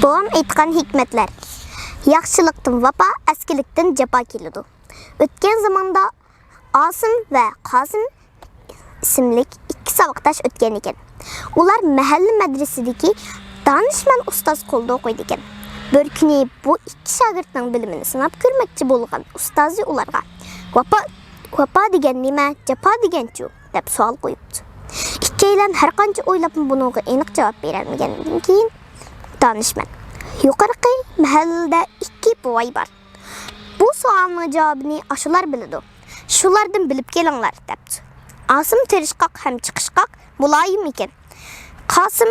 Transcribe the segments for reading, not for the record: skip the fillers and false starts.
Boğam aytqan hikmetler. Yaxşılıqdan vapa, eskilikten japa kelidi. Ötken zamanda Asım ve Kasım isimlik ikki sabaqdaş ötken ekan. Ular mahalli medresideki danışman ustaz qo'lda o'qiydi ekan. Bir kuni bu ikki shogirdning bilimini sinab ko'rmoqchi bo'lgan ustozi ularga vapa degan nima, japa degan-chi deb savol qo'yibdi. Ikkilan har qancha o'ylab bunga aniq javob berolmagandan keyin danışman yuqorqi mahallada ikki buvay bor. Bu savolning javobini ashular biladi. Shulardan bilib kelinglar debdi. Asım tirishqoq ham chiqishqoq muloyim ekan. Qasım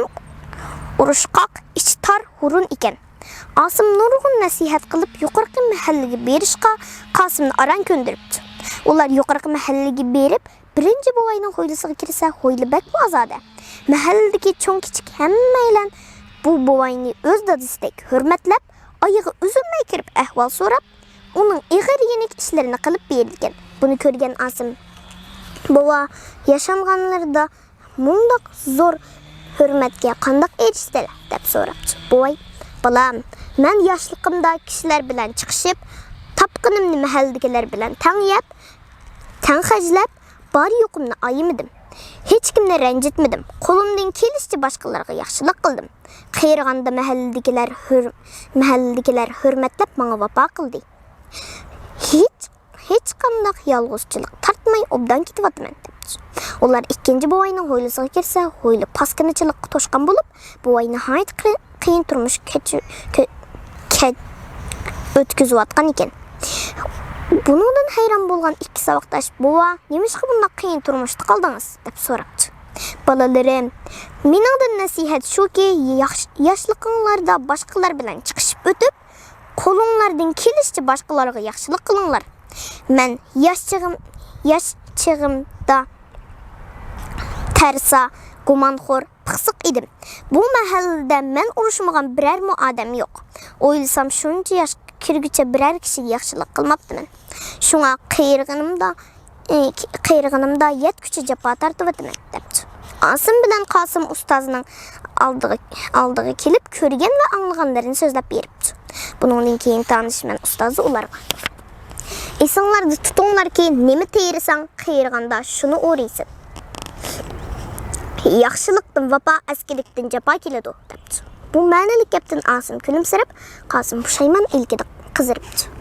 urushqoq ishtar hurun ekan. Asım nurg'un nasihat qilib yuqorqi mahallaga berishqa Qasımni aran ko'ndiribdi. Ular yuqorqi mahallaga berib, birinchi buvayning ho'ylisiga kirsa, ho'yli bak ozoda. Mahalladagi cho'ng kichik hammaylar bu buvayni o'z dadisidek hurmatlab, oyog'i uzilmay kirib ahvol so'rab, uning ig'ir-yenik ishlarini qilib bergan. Buni ko'rgan Asım buva yashanganlarda mundaq zo'r hurmatga qanday erishdilar deb so'rabdi. Buvay, "Balam, men yoshligimda kishilar bilan chiqishib, tapqinimni mahalladagilar bilan tangyab, tanxajlab, bor yo'qimni ayamadim. Hech kimni ranjitmadim. Qo'limdan kelishicha boshqalarga yaxshilik qildim. Qayraganda mahalladagilar hurmatlab menga vafo qildi. Hech qanday yolg'izchilik tartmay obdan ketyapman" debdi. Ular ikkinchi buvayning ho'ylisiga kirsa, ho'yli paskinachilikqa to'shqan bo'lib, buvay nihoyat qiyin turmush o'tkazayotgan ekan. Bundan hayron bo'lgan ikki saboqdosh buva, "Nimishqa bunday qiyin turmushda qoldingiz?" deb so'rabdi. "Bolalarim, meningdan nasihat shuki, yoshliginglarda boshqalar bilan chiqishib o'tib, qo'linglardan kelishicha boshqalarga yaxshilik qilinglar. Men yoshligimda tarsa, gumonxo'r, piqsiq edim. Bu mahallada men urushmagan biror odam yo'q. O'ylasam shuncha yosh kirguncha biror kishiga yaxshilik qilmabdiman. Shunga qayrig'inimda yetguncha jafo tortyapman" debdi. Asım bilan Qasım ustozning oldiga kelib ko'rgan va anglaganlarini so'zlab beribdi. Bundan keyin tanishman ustozi ularga: "Esinglarda tutinglarki, nima terisang, qayrig'anda shuni o'raysan. Yaxshilikdan vafo, eskilikdan jafo keladi" debdi. Bu ma'noli gapdan Asım kulimsirab, Qasım pushaymon ilkida qiziribdi.